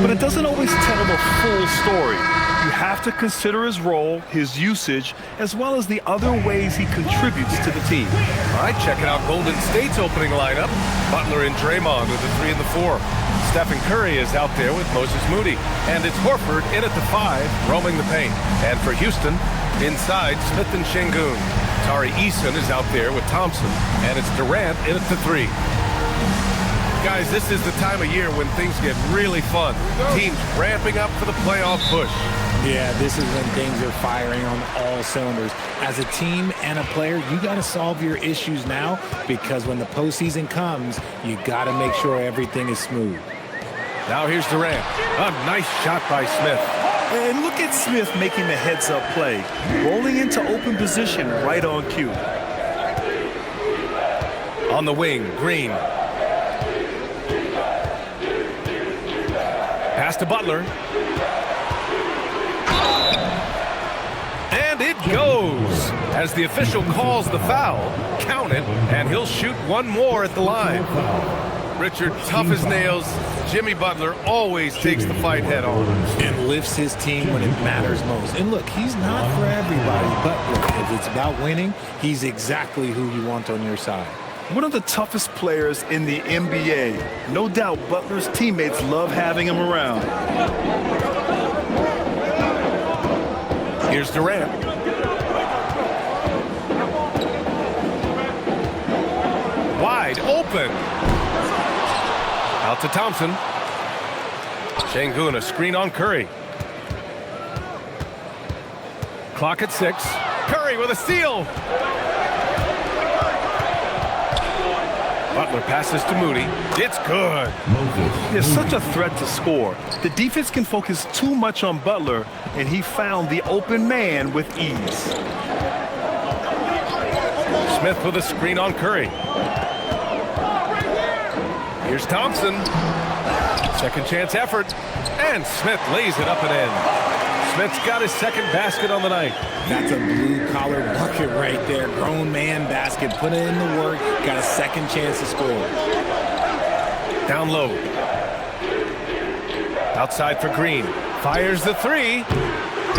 but it doesn't always tell the full story. You have to consider his role, his usage, as well as the other ways he contributes to the team. All right, checking out Golden State's opening lineup. Butler and Draymond with the 3 and the 4. Stephen Curry is out there with Moses Moody. And it's Horford in at the 5, roaming the paint. And for Houston, inside, Smith and Şengün. Tari Eason is out there with Thompson. And it's Durant in at the 3. Guys, this is the time of year when things get really fun. Teams ramping up for the playoff push. Yeah, this is when things are firing on all cylinders. As a team and a player, you got to solve your issues now, because when the postseason comes, you got to make sure everything is smooth. Now here's Durant. A nice shot by Smith. And look at Smith making the heads-up play, rolling into open position right on cue. On the wing, Green. Pass to Butler. And it goes. As the official calls the foul, count it, and he'll shoot one more at the line. Richard, tough as nails. Jimmy Butler always takes the fight head on. And lifts his team when it matters most. And look, he's not for everybody, but look, if it's about winning, he's exactly who you want on your side. One of the toughest players in the NBA. No doubt Butler's teammates love having him around. Here's Durant. Wide open. Out to Thompson. Şengün, a screen on Curry. Clock at 6. Curry with a steal. Butler passes to Moody. It's good. There's such a threat to score. The defense can focus too much on Butler, and he found the open man with ease. Smith with a screen on Curry. Here's Thompson. Second chance effort. And Smith lays it up and in. Smith's got his second basket on the night. That's a blue-collar bucket right there. Grown man basket. Put it in the work. Got a second chance to score. Down low. Outside for Green. Fires the 3.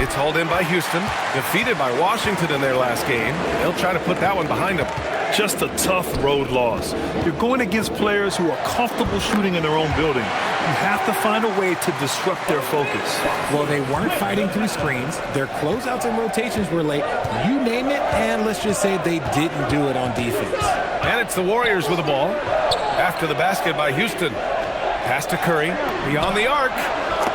It's hauled in by Houston. Defeated by Washington in their last game. They'll try to put that one behind them. Just a tough road loss. You're going against players who are comfortable shooting in their own building. You have to find a way to disrupt their focus. Well, they weren't fighting through screens. Their closeouts and rotations were late. You name it, and let's just say they didn't do it on defense. And it's the Warriors with the ball. After the basket by Houston. Pass to Curry. Beyond the arc.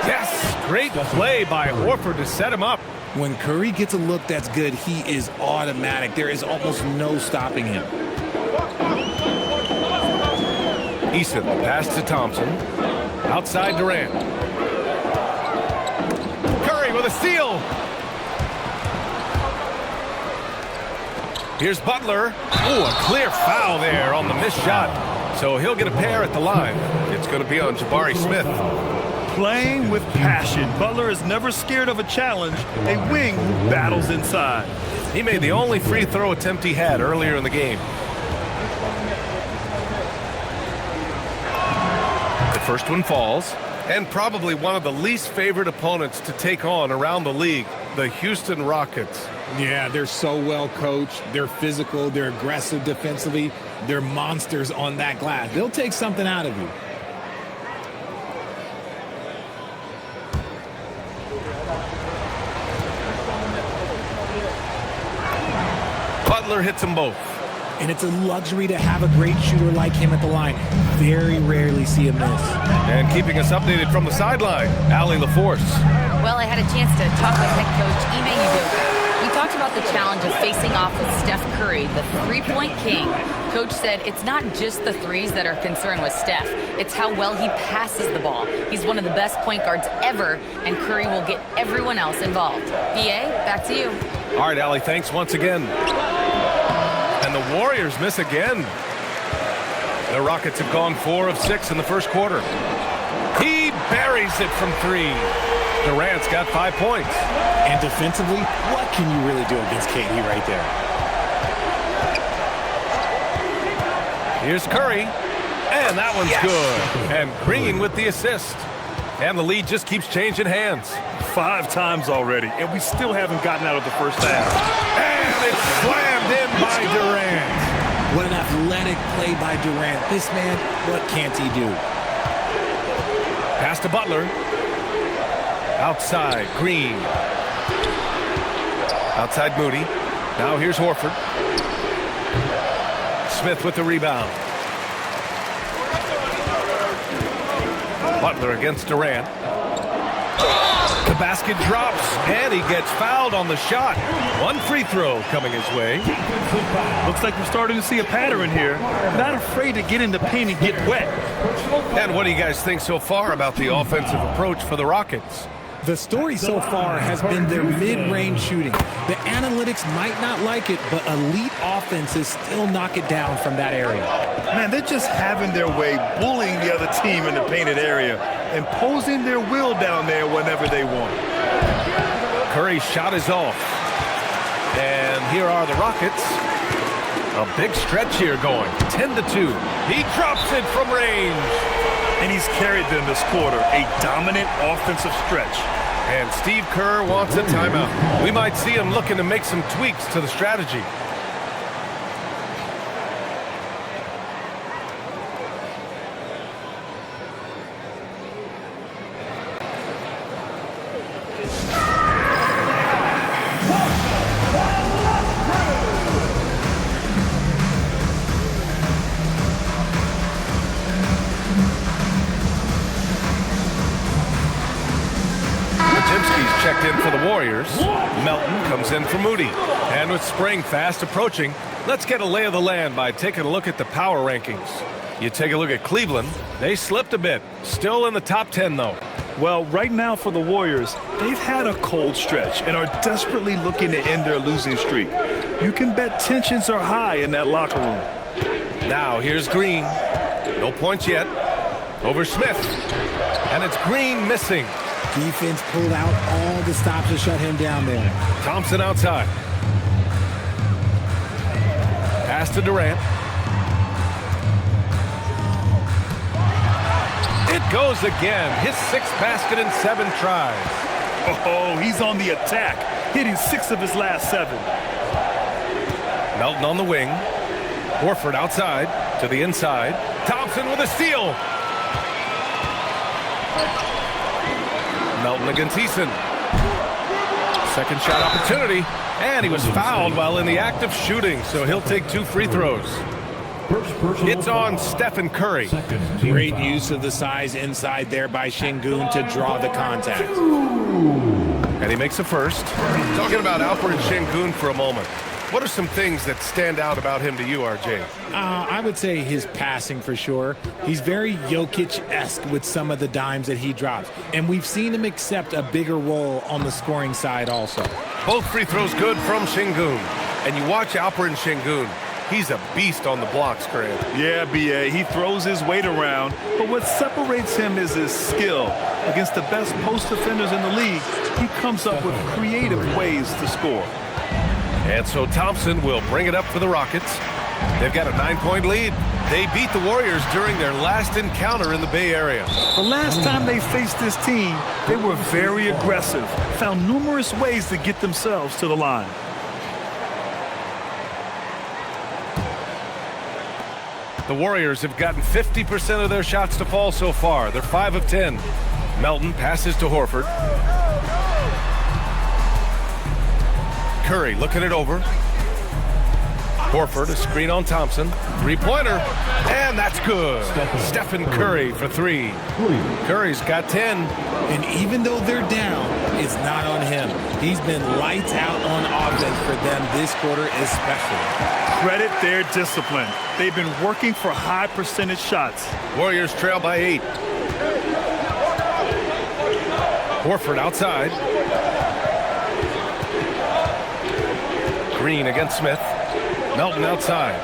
Yes! Great play by Horford to set him up. When Curry gets a look that's good, he is automatic. There is almost no stopping him. Eason, pass to Thompson. Outside Durant. Curry with a steal. Here's Butler. Ooh, a clear foul there on the missed shot. So he'll get a pair at the line. It's going to be on Jabari Smith. Playing with passion. Butler is never scared of a challenge. A wing who battles inside. He made the only free throw attempt he had earlier in the game. The first one falls. And probably one of the least favorite opponents to take on around the league, the Houston Rockets. Yeah, they're so well coached. They're physical. They're aggressive defensively. They're monsters on that glass. They'll take something out of you. Butler hits them both. And it's a luxury to have a great shooter like him at the line. Very rarely see a miss. And keeping us updated from the sideline, Allie LaForce. Well, I had a chance to talk with head coach Ime Udoka. We talked about the challenge of facing off with Steph Curry, the three-point king. Coach said it's not just the threes that are concerned with Steph. It's how well he passes the ball. He's one of the best point guards ever, and Curry will get everyone else involved. BA, back to you. All right, Allie, thanks once again. And the Warriors miss again. The Rockets have gone 4 of 6 in the first quarter. He buries it from 3. Durant's got 5 points. And defensively, what can you really do against KD right there? Here's Curry. And that one's good. And Green with the assist. And the lead just keeps changing hands. 5 times already, and we still haven't gotten out of the first half. And it's slammed in by Durant. What an athletic play by Durant. This man, what can't he do? Pass to Butler. Outside, Green. Outside, Moody. Now here's Horford. Smith with the rebound. Butler against Durant. The basket drops, and he gets fouled on the shot. 1 free throw coming his way. Looks like we're starting to see a pattern here. Not afraid to get in the paint and get wet. And what do you guys think so far about the offensive approach for the Rockets? The story so far has been their mid-range shooting. The analytics might not like it, but elite offenses still knock it down from that area. Man, they're just having their way, bullying the other team in the painted area, imposing their will down there whenever they want. Curry's shot is off. And here are the Rockets. A big stretch here going, 10-2. He drops it from range. And he's carried them this quarter, a dominant offensive stretch. And Steve Kerr wants a timeout. We might see him looking to make some tweaks to the strategy. Checked in for the Warriors. Melton comes in for Moody. And with spring fast approaching, let's get a lay of the land by taking a look at the power rankings. You take a look at Cleveland. They slipped a bit. Still in the top 10, though. Well, right now for the Warriors, they've had a cold stretch and are desperately looking to end their losing streak. You can bet tensions are high in that locker room. Now here's Green. No points yet. Over Smith. And it's Green missing. Defense pulled out all the stops to shut him down there. Thompson outside. Pass to Durant. It goes again. His 6th basket in 7 tries. Oh, he's on the attack, hitting 6 of his last 7. Melton on the wing. Horford outside to the inside. Thompson with a steal. Melton against Eason. Second shot opportunity. And he was fouled while in the act of shooting, so he'll take 2 free throws. It's on Stephen Curry. Great use of the size inside there by Şengün to draw the contact. And he makes a first. Talking about Alperen Şengün for a moment. What are some things that stand out about him to you, RJ? I would say his passing for sure. He's very Jokic-esque with some of the dimes that he drops. And we've seen him accept a bigger role on the scoring side also. Both free throws good from Şengün. And you watch Alperen Şengün. He's a beast on the blocks, Grant. Yeah, B.A., he throws his weight around, but what separates him is his skill. Against the best post defenders in the league, he comes up with creative ways to score. And so Thompson will bring it up for the Rockets. They've got a 9-point lead. They beat the Warriors during their last encounter in the Bay Area. The last time they faced this team, they were very aggressive, found numerous ways to get themselves to the line. The Warriors have gotten 50% of their shots to fall so far. They're 5 of 10. Melton passes to Horford. Curry looking it over. Horford, a screen on Thompson. 3-pointer, and that's good. Stephen Curry for 3. Curry's got 10. And even though they're down, it's not on him. He's been lights out on offense for them this quarter especially. Credit their discipline. They've been working for high percentage shots. Warriors trail by 8. Horford outside. Green against Smith. Melton outside.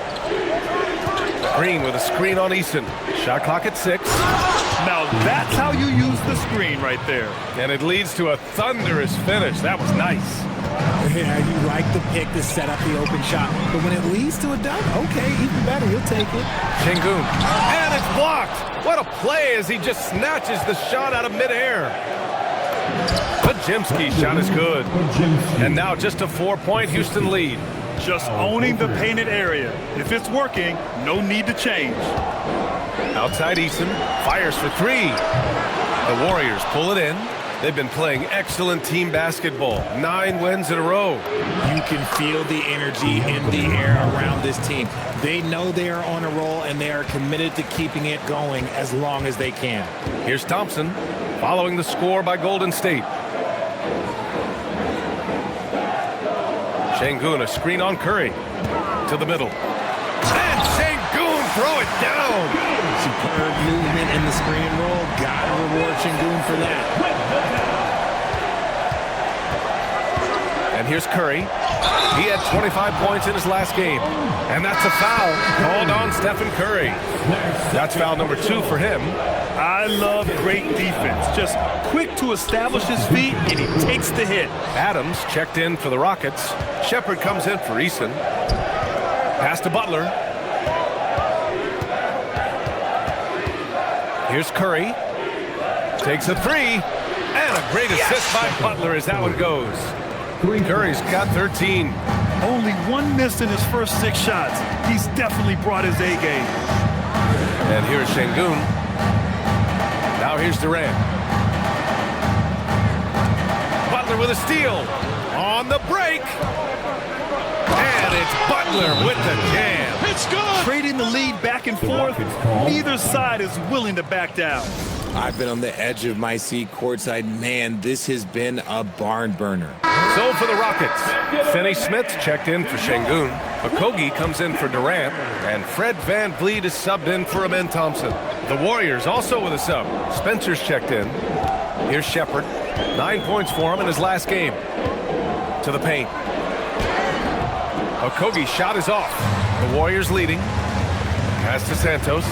Green with a screen on Eason. Shot clock at 6. Now that's how you use the screen right there. And it leads to a thunderous finish. That was nice. Yeah, you like the pick to set up the open shot. But when it leads to a dunk, okay, even better. You'll take it. Şengün. And it's blocked. What a play as he just snatches the shot out of midair. Podziemski's shot is good. And now just a 4-point Houston lead. Just owning the painted area. If it's working, no need to change. Outside Eason, fires for three. The Warriors pull it in. They've been playing excellent team basketball. 9 wins in a row. You can feel the energy in the air around this team. They know they are on a roll, and they are committed to keeping it going as long as they can. Here's Thompson, following the score by Golden State. Şengün, a screen on Curry. To the middle. And Şengün, throw it down! Superb movement in the screen and roll. Gotta reward Şengün for that. And here's Curry. He had 25 points in his last game. And that's a foul called on Stephen Curry. That's foul number 2 for him. I love great defense. Just quick to establish his feet, and he takes the hit. Adams checked in for the Rockets. Shepherd comes in for Eason. Pass to Butler. Here's Curry. Takes a three. And a great assist by Butler as that one goes. Curry's got 13. Only 1 missed in his first 6 shots. He's definitely brought his A game. And here's Şengün. Now here's Durant. Butler with a steal. On the break. And it's Butler with the jam. It's good. Trading the lead back and forth. Neither side is willing to back down. I've been on the edge of my seat courtside. Man, this has been a barn burner. So for the Rockets, Finney Smith checked in for Şengün. Okogie comes in for Durant. And Fred VanVleet is subbed in for Amen Thompson. The Warriors also with a sub. Spencer's checked in. Here's Shepherd. 9 points for him in his last game. To the paint. Okogie's shot is off. The Warriors leading. Pass to Santos.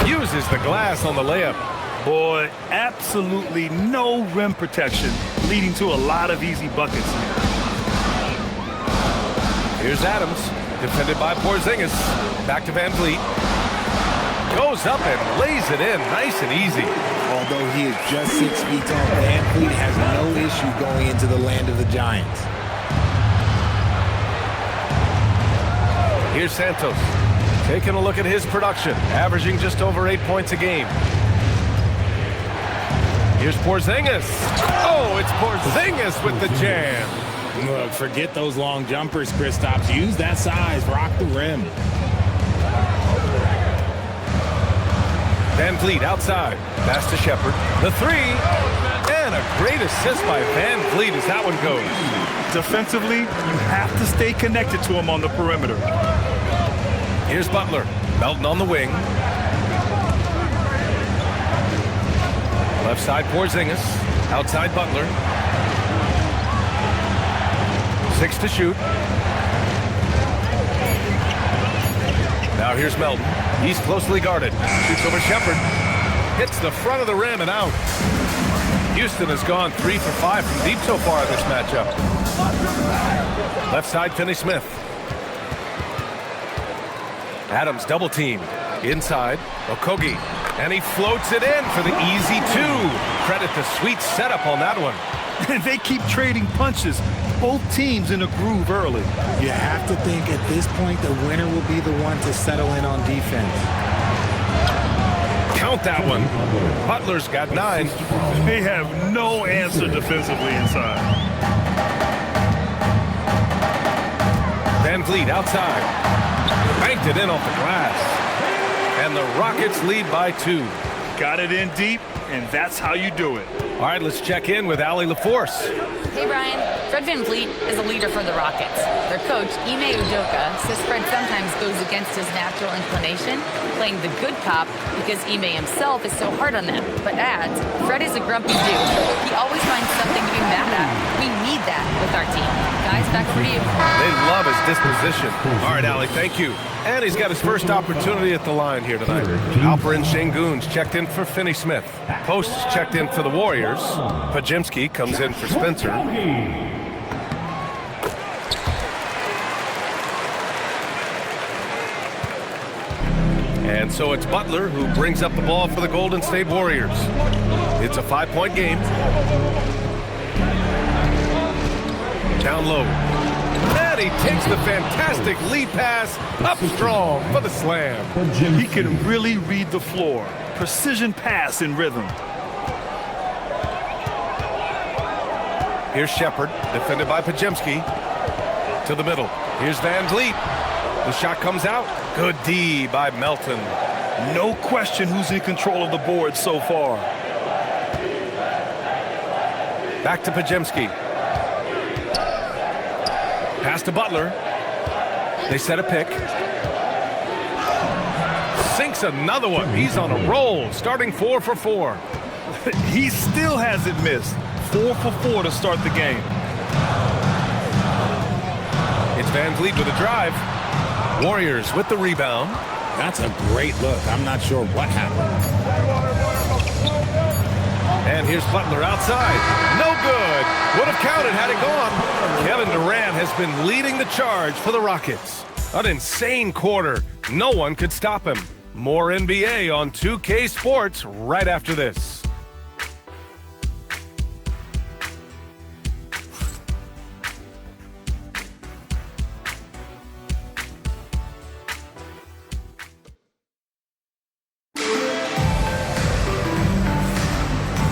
Uses the glass on the layup. Boy, absolutely no rim protection, leading to a lot of easy buckets. Here's Adams, defended by Porzingis. Back to VanVleet. Goes up and lays it in, nice and easy. Although he is just 6 feet tall, VanVleet has no issue going into the land of the Giants. Here's Santos, taking a look at his production, averaging just over 8 points a game. Here's Porzingis. Oh, it's Porzingis with the jam. Look, forget those long jumpers, Kristaps. Use that size. Rock the rim. VanVleet outside. Pass to Shepherd. The three. And a great assist by VanVleet as that one goes. Defensively, you have to stay connected to him on the perimeter. Here's Butler. Melton on the wing. Left side Porzingis. Outside Butler. 6 to shoot. Now here's Melton. He's closely guarded. Shoots over Shepherd. Hits the front of the rim and out. Houston has gone 3 for 5 from deep so far in this matchup. Left side Finney Smith. Adams double team. Inside, Okogie. And he floats it in for the easy 2. Credit the sweet setup on that one. They keep trading punches. Both teams in a groove early. You have to think at this point the winner will be the one to settle in on defense. Count that one. Butler's got 9. They have no answer defensively inside. VanVleet outside. Banked it in off the glass. And the Rockets lead by 2. Got it in deep, and that's how you do it. All right, let's check in with Allie LaForce. Hey, Brian. Fred VanVleet is a leader for the Rockets. Their coach, Ime Udoka, says Fred sometimes goes against his natural inclination, playing the good cop because Ime himself is so hard on them, but adds, Fred is a grumpy dude. He always finds something to be mad at. We need that with our team. Guys, back over to you. They love his disposition. All right, Allie, thank you. And he's got his first opportunity at the line here tonight. Alperin Sengun's checked in for Finney Smith. Post's checked in for the Warriors. Pajimski comes in for Spencer. And so it's Butler who brings up the ball for the Golden State Warriors. It's a 5-point game. Down low. And he takes the fantastic lead pass up strong for the slam. He can really read the floor. Precision pass in rhythm. Here's Shepard, defended by Pajimski. To the middle. Here's Van Vliet. The shot comes out. Good D by Melton. No question who's in control of the board so far. Back to Pajimski. Pass to Butler. They set a pick. Sinks another one. He's on a roll, starting 4 for 4. He still hasn't missed. 4 for 4 to start the game. It's Van Vliet with a drive. Warriors with the rebound. That's a great look. I'm not sure what happened. And here's Butler outside. No good. Would have counted had it gone. Kevin Durant has been leading the charge for the Rockets. An insane quarter. No one could stop him. More NBA on 2K Sports right after this.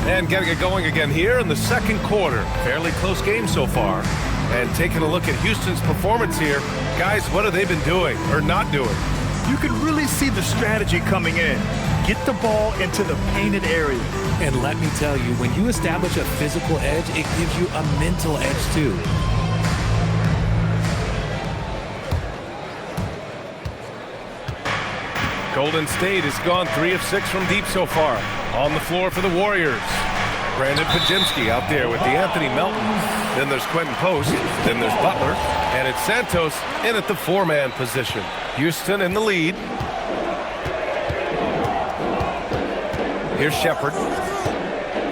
And getting it going again here in the second quarter. Fairly close game so far. And taking a look at Houston's performance here. Guys, what have they been doing or not doing? You can really see the strategy coming in. Get the ball into the painted area. And let me tell you, when you establish a physical edge, it gives you a mental edge too. Golden State has gone 3 of 6 from deep so far. On the floor for the Warriors. Brandon Pajimski out there with the Anthony Melton. Then there's Quentin Post. Then there's Butler. And it's Santos in at the 4-man position. Houston in the lead. Here's Shepard.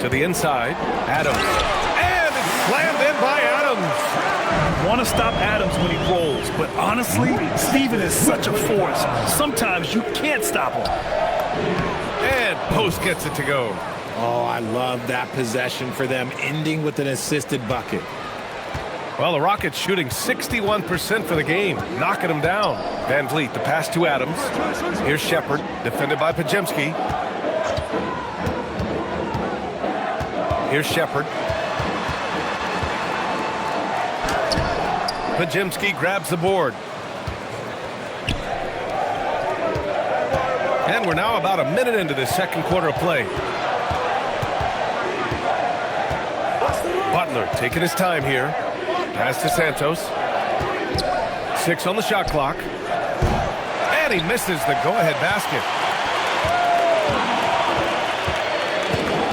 To the inside. Adams. And it's slammed in by Adams. Want to stop Adams when he rolls, but honestly, Steven is such a force. Sometimes you can't stop him. And Post gets it to go. Oh, I love that possession for them, ending with an assisted bucket. Well, the Rockets shooting 61% for the game, knocking them down. Van Vliet, the pass to Adams. Here's Shepard, defended by Pajimski. Here's Shepard. Pajimski grabs the board. And we're now about a minute into this second quarter of play. Butler taking his time here. Pass to Santos. 6 on the shot clock. And he misses the go-ahead basket.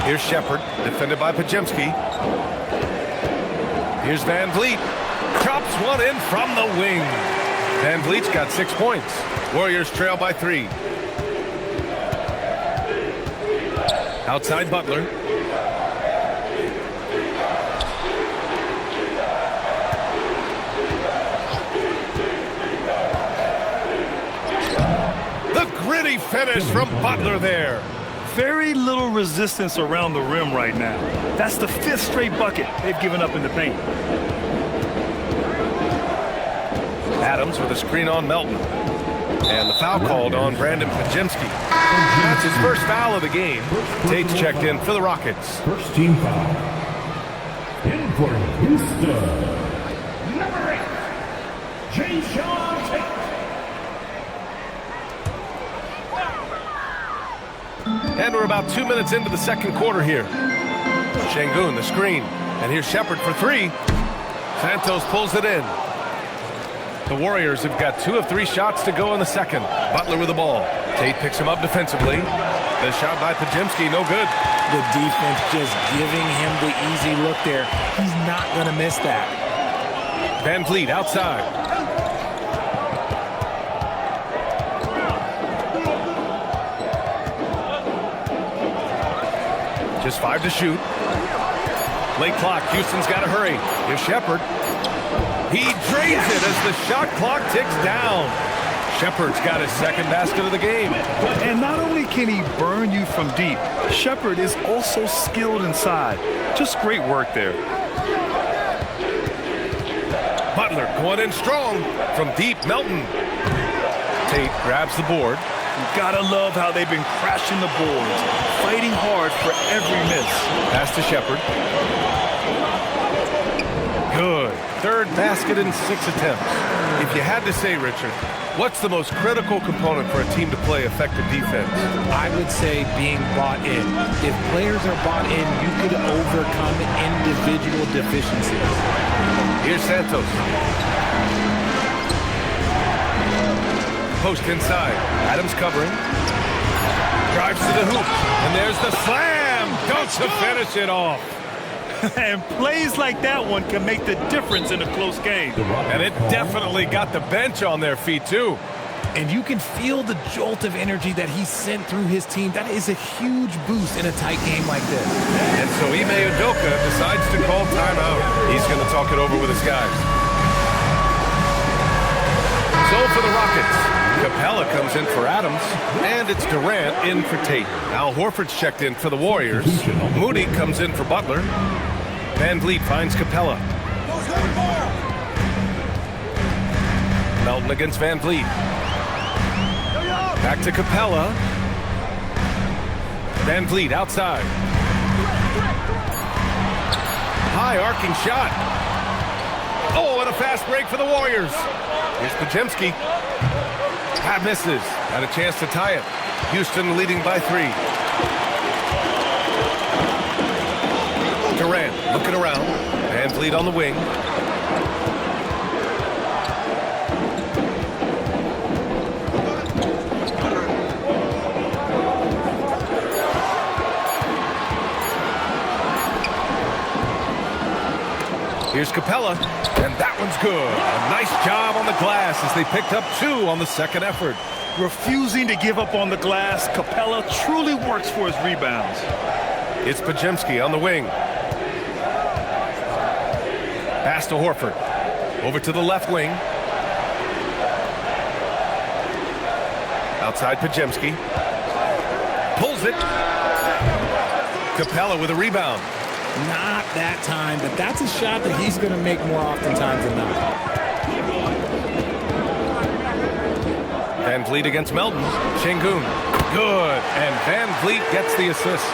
Here's Shepard, defended by Pajimski. Here's Van Vliet. Chops one in from the wing. Van Vliet's got 6 points. Warriors trail by 3. Outside Butler. The gritty finish from Butler there. Very little resistance around the rim right now. That's the 5th straight bucket they've given up in the paint. Adams with a screen on Melton. And the foul called on Brandon Pajimski. That's his first foul of the game. Tate's checked in for the Rockets. First team foul. In for Houston. Number 8, Jason Tate. And we're about 2 minutes into the second quarter here. Sengun, the screen. And here's Shepard for 3. Santos pulls it in. The Warriors have got 2 of 3 shots to go in the second. Butler with the ball. Tate picks him up defensively. The shot by Pajimski, no good. The defense just giving him the easy look there. He's not going to miss that. Van Vliet outside. Just 5 to shoot. Late clock. Houston's got to hurry. Here's Shepard. He drains it as the shot clock ticks down. Shepard's got his second basket of the game. And not only can he burn you from deep, Shepard is also skilled inside. Just great work there. Butler going in strong from deep. Melton. Tate grabs the board. You gotta love how they've been crashing the boards, fighting hard for every miss. Pass to Shepard. Good. Third basket in 6 attempts. If you had to say, Richard, what's the most critical component for a team to play effective defense? I would say being bought in. If players are bought in, you could overcome individual deficiencies. Here's Santos. Post inside. Adams covering. Drives to the hoop. And there's the slam. Don't to finish it off. And plays like that one can make the difference in a close game. And it definitely got the bench on their feet, too. And you can feel the jolt of energy that he sent through his team. That is a huge boost in a tight game like this. And so Ime Udoka decides to call timeout. He's going to talk it over with his guys. So for the Rockets, Capella comes in for Adams, and it's Durant in for Tate. Al Horford's checked in for the Warriors. Moody comes in for Butler. Van Vliet finds Capella. Melton against Van Vliet. Back to Capella. Van Vliet outside. High arcing shot. Oh, and a fast break for the Warriors. Here's Podziemski. That misses. Had a chance to tie it. Houston leading by 3. Durant looking around. Van Vliet on the wing. Here's Capella, and that one's good. A nice job on the glass as they picked up 2 on the second effort. Refusing to give up on the glass, Capella truly works for his rebounds. It's Podziemski on the wing. Pass to Horford. Over to the left wing. Outside Podziemski. Pulls it. Capella with a rebound. Not that time, but that's a shot that he's going to make more oftentimes than not. Van Vliet against Melton. Şengün. Good. And Van Vliet gets the assist.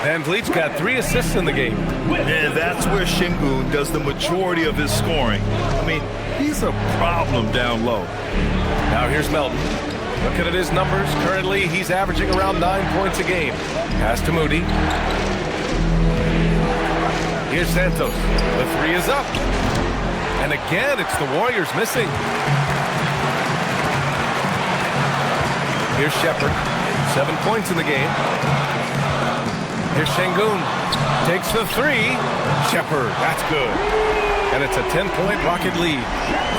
Van Vliet's got 3 assists in the game. And that's where Şengün does the majority of his scoring. I mean, he's a problem down low. Now here's Melton. Looking at his numbers. Currently, he's averaging around 9 points a game. Pass to Moody. Here's Santos. The 3 is up. And again, it's the Warriors missing. Here's Shepard. 7 points in the game. Here's Şengün. Takes the 3. Shepard. That's good. And it's a 10-point Rocket lead.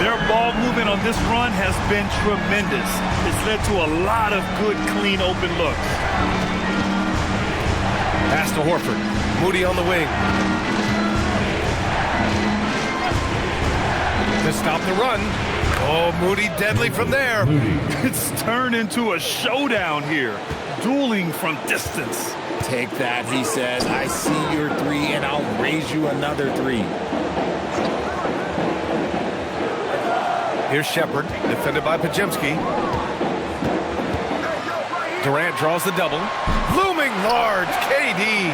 Their ball movement on this run has been tremendous. It's led to a lot of good, clean, open looks. Pass to Horford. Moody on the wing. To stop the run. Oh, Moody deadly from there. It's turned into a showdown here. Dueling from distance. Take that, he says. I see your 3, and I'll raise you another 3. Here's Shepard, defended by Podziemski. Durant draws the double. Looming large, KD.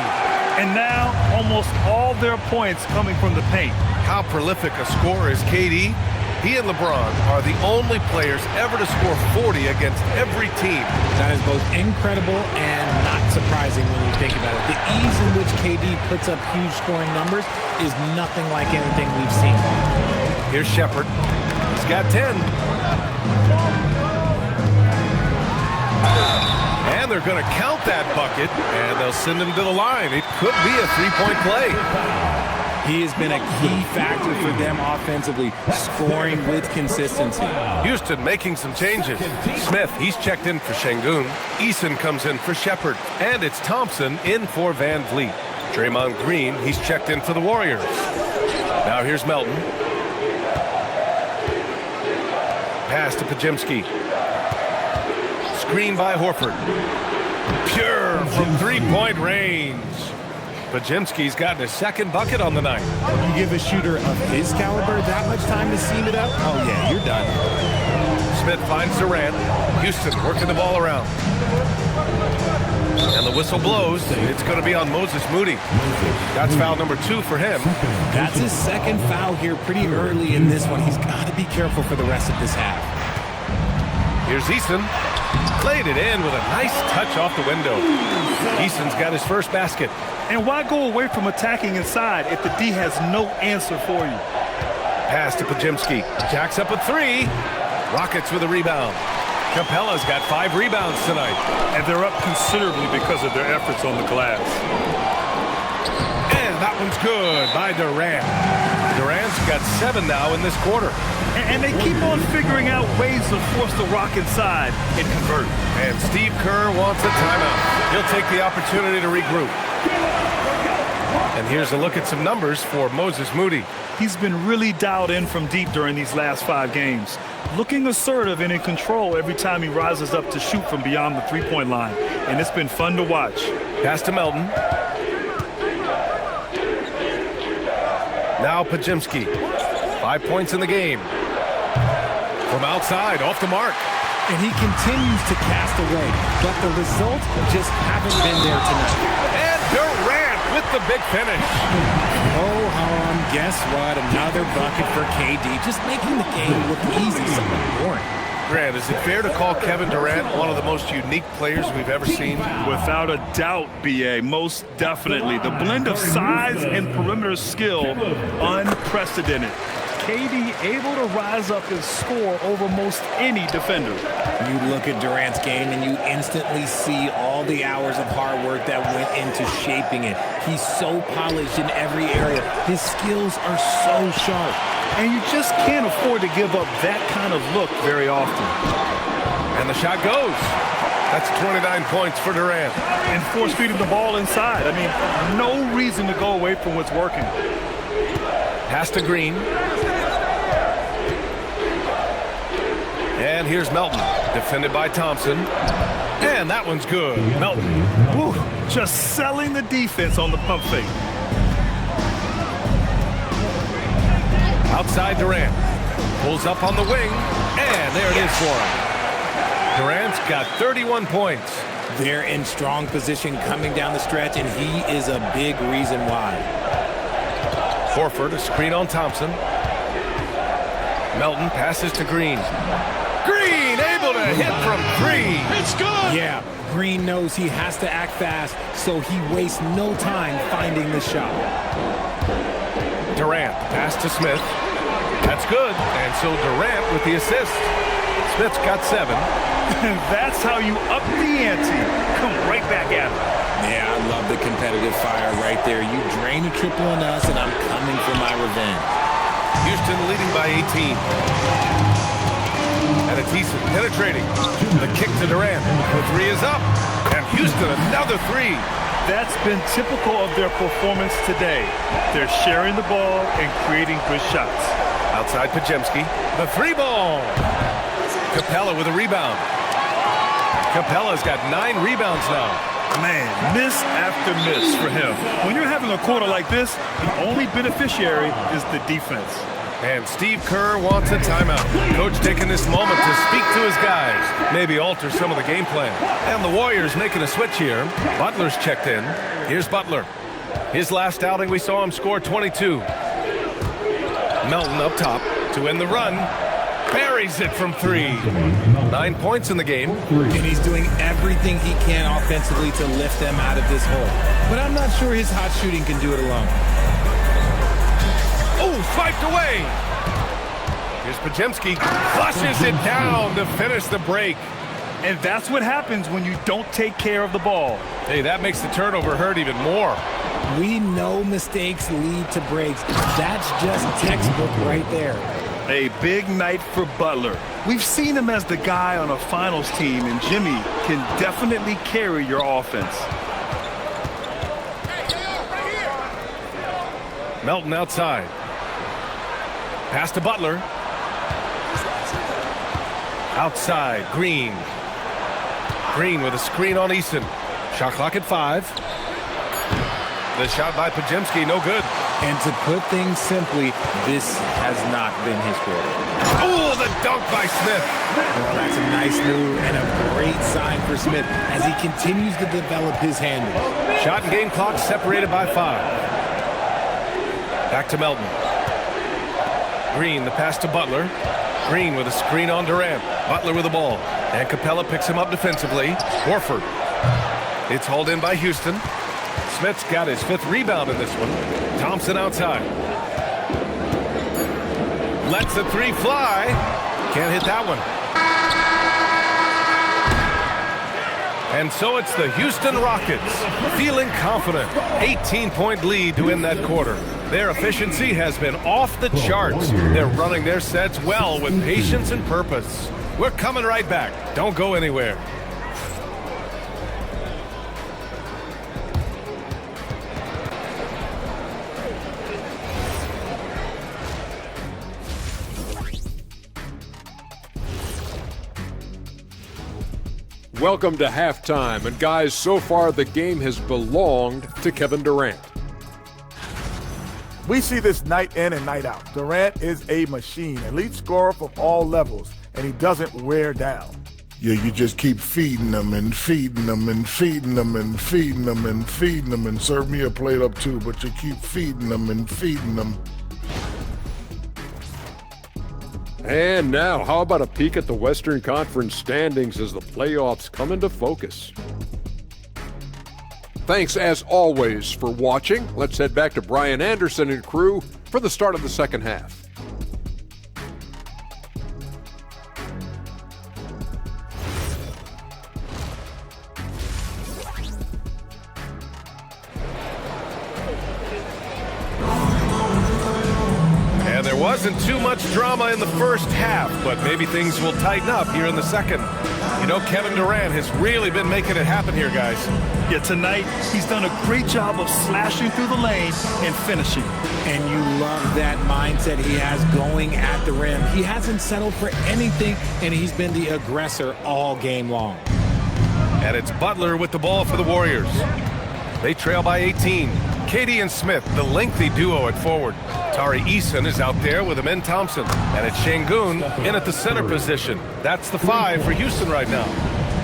And now, almost all their points coming from the paint. How prolific a scorer is KD? He and LeBron are the only players ever to score 40 against every team. That is both incredible and not surprising when you think about it. The ease in which KD puts up huge scoring numbers is nothing like anything we've seen. Here's Shepard. He's got 10. And they're going to count that bucket, and they'll send him to the line. It could be a 3-point play. He has been a key factor for them offensively, scoring with consistency. Houston making some changes. Smith, he's checked in for Şengün. Eason comes in for Shepherd. And it's Thompson in for Van Vliet. Draymond Green, he's checked in for the Warriors. Now here's Melton. Pass to Podziemski. Screen by Horford. Pure from three-point range. Podziemski's gotten his second bucket on the night. You give a shooter of his caliber that much time to seam it up, oh yeah, you're done. Smith finds Durant. Houston working the ball around. And the whistle blows. It's going to be on Moses Moody. That's foul number 2 for him. That's his second foul here pretty early in this one. He's got to be careful for the rest of this half. Here's Eason. Played it in with a nice touch off the window. Eason's got his first basket. And why go away from attacking inside if the D has no answer for you? Pass to Podziemski. Jacks up a 3. Rockets with a rebound. Capella's got 5 rebounds tonight. And they're up considerably because of their efforts on the glass. And that one's good by Durant. Durant's got 7 now in this quarter. And they keep on figuring out ways to force the rock inside and convert. And Steve Kerr wants a timeout. He'll take the opportunity to regroup. And here's a look at some numbers for Moses Moody. He's been really dialed in from deep during these last 5 games. Looking assertive and in control every time he rises up to shoot from beyond the three-point line. And it's been fun to watch. Pass to Melton. Now Podziemski. 5 points in the game. From outside, off the mark. And he continues to cast away, but the results just haven't been there tonight. And Durant with the big finish. Oh, guess what? Another bucket for KD, just making the game look easy, something boring. Grant, is it fair to call Kevin Durant one of the most unique players we've ever seen? Without a doubt, B.A., most definitely. The blend of size and perimeter skill, unprecedented. KD able to rise up and score over most any defender. You look at Durant's game and you instantly see all the hours of hard work that went into shaping it. He's so polished in every area. His skills are so sharp. And you just can't afford to give up that kind of look very often. And the shot goes. That's 29 points for Durant. And force feeding the ball inside. I mean, no reason to go away from what's working. Pass to Green. And here's Melton, defended by Thompson. And that one's good. Melton. Woo, just selling the defense on the pump fake. Outside Durant. Pulls up on the wing. And there it is for him. Durant's got 31 points. They're in strong position coming down the stretch, and he is a big reason why. Horford, a screen on Thompson. Melton passes to Green. Green able to hit from 3. It's good. Yeah, Green knows he has to act fast, so he wastes no time finding the shot. Durant, pass to Smith. That's good. And so Durant with the assist. Smith's got 7. And that's how you up the ante. Come right back at it. Yeah, I love the competitive fire right there. You drain a triple on us, and I'm coming for my revenge. Houston leading by 18. And it's Eason penetrating. The kick to Durant. The 3 is up. And Houston another 3. That's been typical of their performance today. They're sharing the ball and creating good shots. Outside Podziemski. The 3 ball. Capella with a rebound. Capella's got 9 rebounds now. Man, miss after miss for him. When you're having a quarter like this, the only beneficiary is the defense. And Steve Kerr wants a timeout. Coach taking this moment to speak to his guys, maybe alter some of the game plan. And the Warriors making a switch here. Butler's checked in. Here's Butler. His last outing, we saw him score 22. Melton up top to end the run. Buries it from 3. 9 points in the game. And he's doing everything he can offensively to lift them out of this hole. But I'm not sure his hot shooting can do it alone. Oh, swiped away. Here's Podziemski. Flushes it down to finish the break. And that's what happens when you don't take care of the ball. Hey, that makes the turnover hurt even more. We know mistakes lead to breaks. That's just textbook right there. A big night for Butler. We've seen him as the guy on a finals team, and Jimmy can definitely carry your offense. Melton outside. Pass to Butler. Outside, Green. Green with a screen on Eason. Shot clock at 5. The shot by Pajemski, no good. And to put things simply, this has not been his quarter. Oh, the dunk by Smith. Well, that's a nice move and a great sign for Smith as he continues to develop his handle. Shot and game clock separated by 5. Back to Melton. Green, the pass to Butler. Green with a screen on Durant. Butler with the ball. And Capella picks him up defensively. Horford. It's hauled in by Houston. Smith's got his 5th rebound in this one. Thompson outside. Lets the 3 fly. Can't hit that one. And so it's the Houston Rockets feeling confident. 18-point lead to win that quarter. Their efficiency has been off the charts. They're running their sets well with patience and purpose. We're coming right back. Don't go anywhere. Welcome to halftime, and guys, so far the game has belonged to Kevin Durant. We see this night in and night out. Durant is a machine, elite scorer from all levels, and he doesn't wear down. Yeah, you just keep feeding them and feeding them and feeding them and feeding them and feeding them, and serve me a plate up too, but you keep feeding them and feeding them. And now, how about a peek at the Western Conference standings as the playoffs come into focus? Thanks, as always, for watching. Let's head back to Brian Anderson and crew for the start of the second half. Wasn't too much drama in the first half, but maybe things will tighten up here in the second. You know, Kevin Durant has really been making it happen here, guys. Yeah, tonight he's done a great job of slashing through the lane and finishing. And you love that mindset he has going at the rim. He hasn't settled for anything, and he's been the aggressor all game long. And it's Butler with the ball for the Warriors. They trail by 18. Katie and Smith, the lengthy duo at forward. Tari Eason is out there with Amen Thompson. And it's Şengün in at the center position. That's the 5 for Houston right now.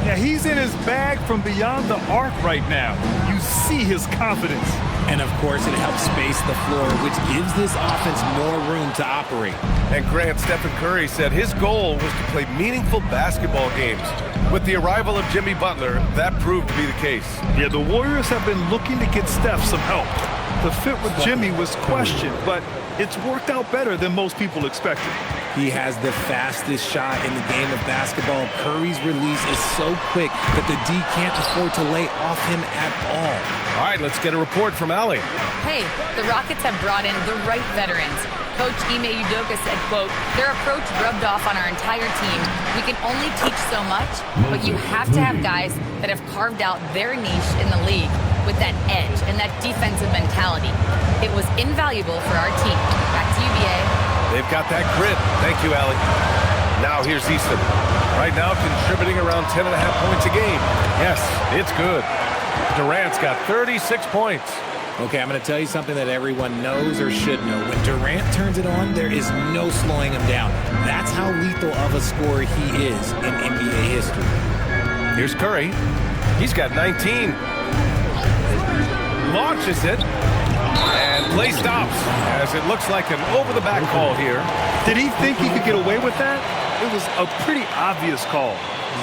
Yeah, he's in his bag from beyond the arc right now. You see his confidence. And, of course, it helps space the floor, which gives this offense more room to operate. And Grant, Stephen Curry said his goal was to play meaningful basketball games. With the arrival of Jimmy Butler, that proved to be the case. Yeah, the Warriors have been looking to get Steph some help. The fit with Jimmy was questioned, but it's worked out better than most people expected. He has the fastest shot in the game of basketball. Curry's release is so quick that the D can't afford to lay off him at all. All right, let's get a report from Allie. Hey, the Rockets have brought in the right veterans. Coach Ime Udoka said, quote, their approach rubbed off on our entire team. We can only teach so much, but you have to have guys that have carved out their niche in the league with that edge and that defensive mentality. It was invaluable for our team. Back to you, BA. They've got that grit. Thank you, Allie. Now here's Easton. Right now contributing around 10.5 points a game. Yes, it's good. Durant's got 36 points. Okay, I'm going to tell you something that everyone knows or should know. When Durant turns it on, there is no slowing him down. That's how lethal of a scorer he is in NBA history. Here's Curry. He's got 19. Launches it. And play stops as it looks like an over-the-back call here. Did he think he could get away with that? It was a pretty obvious call.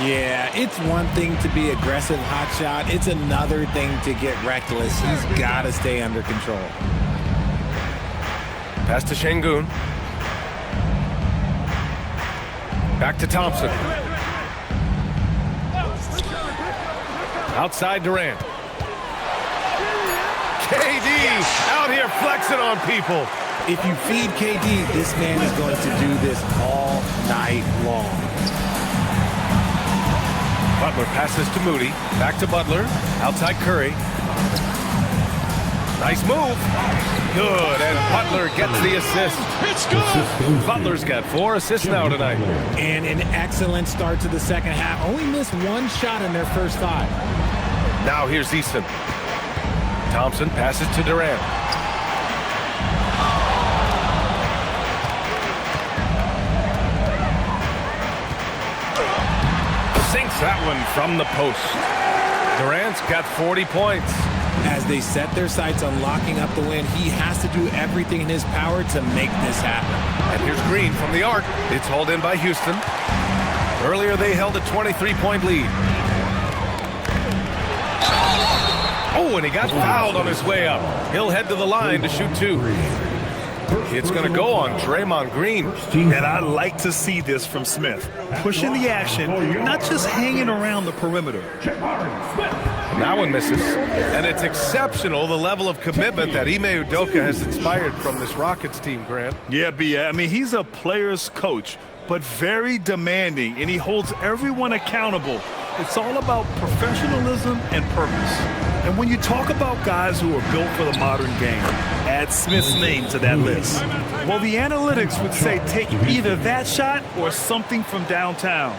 Yeah, it's one thing to be aggressive hot shot. It's another thing to get reckless. He's got to stay under control. Pass to Şengün. Back to Thompson. Outside Durant. KD out here flexing on people. If you feed KD, this man is going to do this all night long. Butler passes to Moody. Back to Butler. Outside Curry. Nice move. Good, and Butler gets the assist. It's good. Butler's got 4 assists now tonight. And an excellent start to the second half. Only missed 1 shot in their first 5. Now here's Easton. Thompson passes to Durant. Sinks that one from the post. Durant's got 40 points. As they set their sights on locking up the win, he has to do everything in his power to make this happen. And here's Green from the arc. It's hauled in by Houston. Earlier they held a 23-point lead. Oh, and he got fouled on his way up. He'll head to the line to shoot 2. It's going to go on Draymond Green. And I like to see this from Smith. Pushing the action, not just hanging around the perimeter. That one misses. And it's exceptional, the level of commitment that Ime Udoka has inspired from this Rockets team, Grant. Yeah, B.A. I mean, he's a player's coach, but very demanding, and he holds everyone accountable. It's all about professionalism and purpose. And when you talk about guys who are built for the modern game, add Smith's name to that list. Well, the analytics would say take either that shot or something from downtown.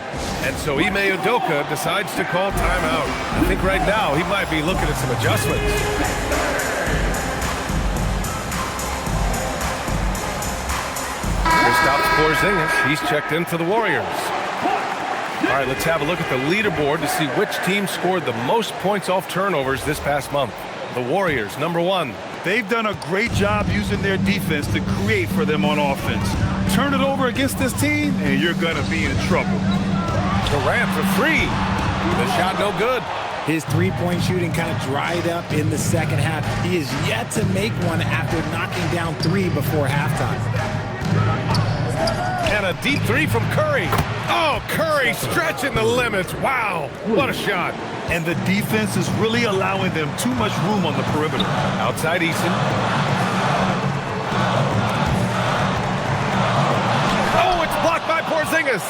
And so Ime Udoka decides to call timeout. I think right now he might be looking at some adjustments. Kristaps Porzingis, he's checked in for the Warriors. All right, let's have a look at the leaderboard to see which team scored the most points off turnovers this past month. The Warriors, number 1. They've done a great job using their defense to create for them on offense. Turn it over against this team, and you're going to be in trouble. Durant for 3. The shot no good. His three-point shooting kind of dried up in the second half. He is yet to make one after knocking down 3 before halftime. And a deep 3 from Curry. Oh, Curry stretching the limits. Wow, what a shot. And the defense is really allowing them too much room on the perimeter. Outside Easton. Oh, it's blocked by Porzingis.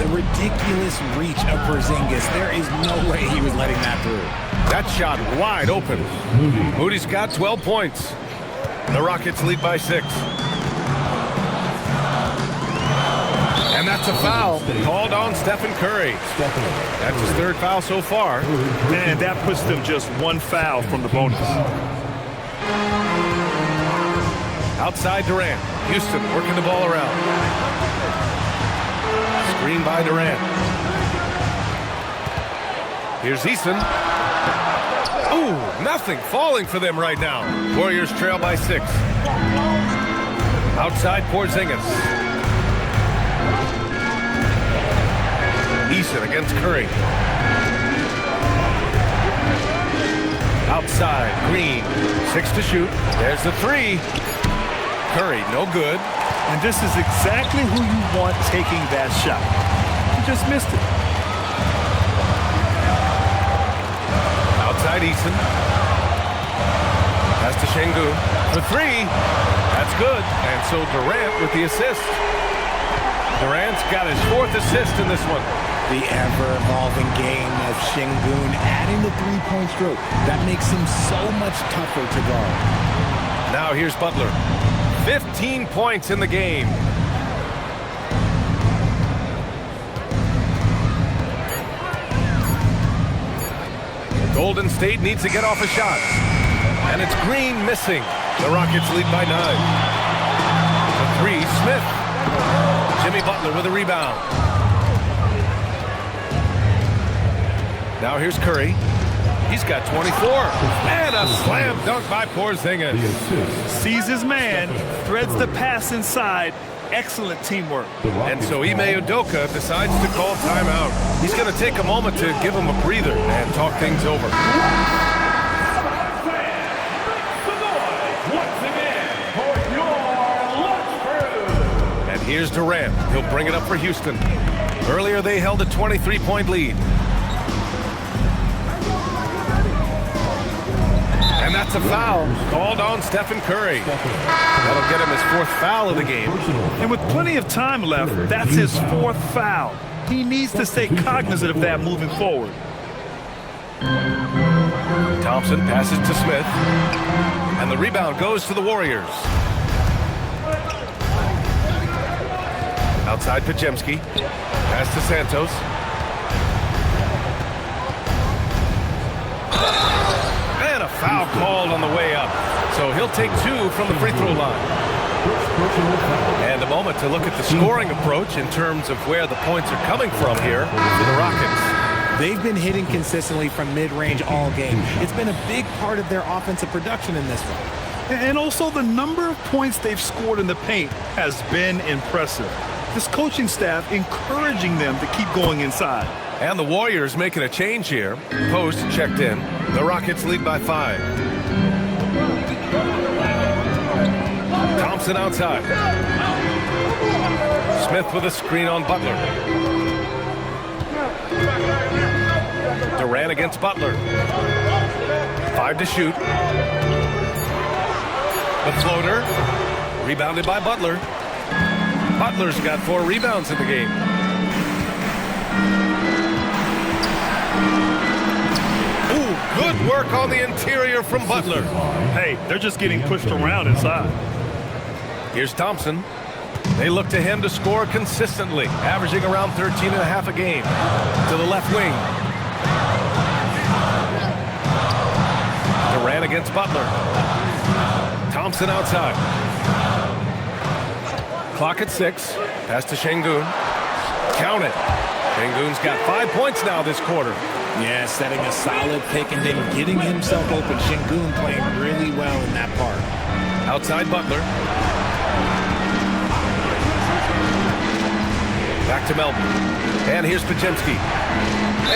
The ridiculous reach of Porzingis. There is no way he was letting that through. That shot wide open. Moody's got 12 points. The Rockets lead by 6. And that's a foul called on Stephen Curry. That's his 3rd foul so far. And that puts them just 1 foul from the bonus. Outside Durant. Houston working the ball around. Screen by Durant. Here's Easton. Ooh, nothing falling for them right now. Warriors trail by 6. Outside Porzingis. Easton against Curry. Outside, Green. 6 to shoot. There's the 3. Curry, no good. And this is exactly who you want taking that shot. You just missed it. Outside Easton. Pass to Şengün. For 3. That's good. And so Durant with the assist. Durant's got his 4th assist in this one. The ever-evolving game of Şengün adding the three-point stroke. That makes him so much tougher to guard. Now here's Butler. 15 points in the game. Golden State needs to get off a shot. And it's Green missing. The Rockets lead by 9. The 3, Smith. Jimmy Butler with a rebound. Now here's Curry. He's got 24. And a slam dunk by Porzingis. Sees his man, threads the pass inside. Excellent teamwork. And so Ime Udoka decides to call timeout. He's going to take a moment to give him a breather and talk things over. And here's Durant. He'll bring it up for Houston. Earlier they held a 23-point lead. And that's a foul called on Stephen Curry. That'll get him his 4th foul of the game. And with plenty of time left, that's his 4th foul. He needs to stay cognizant of that moving forward. Thompson passes to Smith. And the rebound goes to the Warriors. Outside Pajemski. Pass to Santos. And a foul called on the way up. So he'll take 2 from the free throw line. And a moment to look at the scoring approach in terms of where the points are coming from here for the Rockets. They've been hitting consistently from mid-range all game. It's been a big part of their offensive production in this one. And also the number of points they've scored in the paint has been impressive. This coaching staff encouraging them to keep going inside. And the Warriors making a change here. Post checked in. The Rockets lead by 5. Thompson outside. Smith with a screen on Butler. Durant against Butler. 5 to shoot. The floater. Rebounded by Butler. Butler's got 4 rebounds in the game. Ooh, good work on the interior from Butler. Hey, they're just getting pushed around inside. Here's Thompson. They look to him to score consistently, averaging around 13.5 a game. To the left wing. Durant against Butler. Thompson outside. Clock at 6. Pass to Şengün. Count it. Şengün's got 5 points now this quarter. Yeah, setting a solid pick and then getting himself open. Şengün playing really well in that part. Outside Butler. Back to Melton. And here's Pajemski.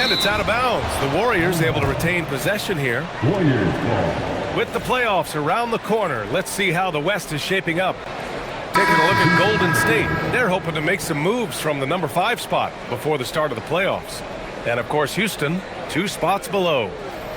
And it's out of bounds. The Warriors able to retain possession here. Warriors ball. With the playoffs around the corner, let's see how the West is shaping up. Taking a look at Golden State. They're hoping to make some moves from the number 5 spot before the start of the playoffs. And, of course, Houston, 2 spots below.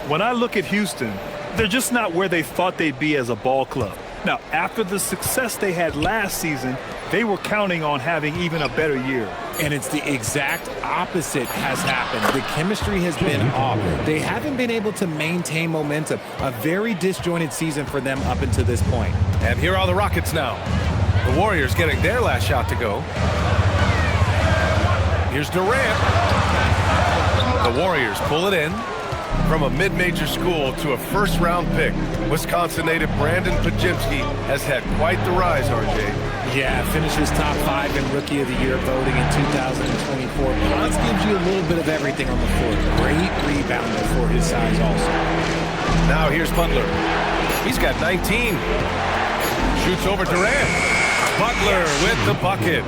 When I look at Houston, they're just not where they thought they'd be as a ball club. Now, after the success they had last season, they were counting on having even a better year. And it's the exact opposite has happened. The chemistry has been off. They haven't been able to maintain momentum. A very disjointed season for them up until this point. And here are the Rockets now. The Warriors getting their last shot to go. Here's Durant. The Warriors pull it in. From a mid-major school to a first-round pick, Wisconsin native Brandon Pajemski has had quite the rise, RJ. Yeah, finishes top 5 in Rookie of the Year voting in 2024. Bonds gives you a little bit of everything on the floor. Great rebounder for his size also. Now here's Butler. He's got 19. Shoots over Durant. Butler with the bucket.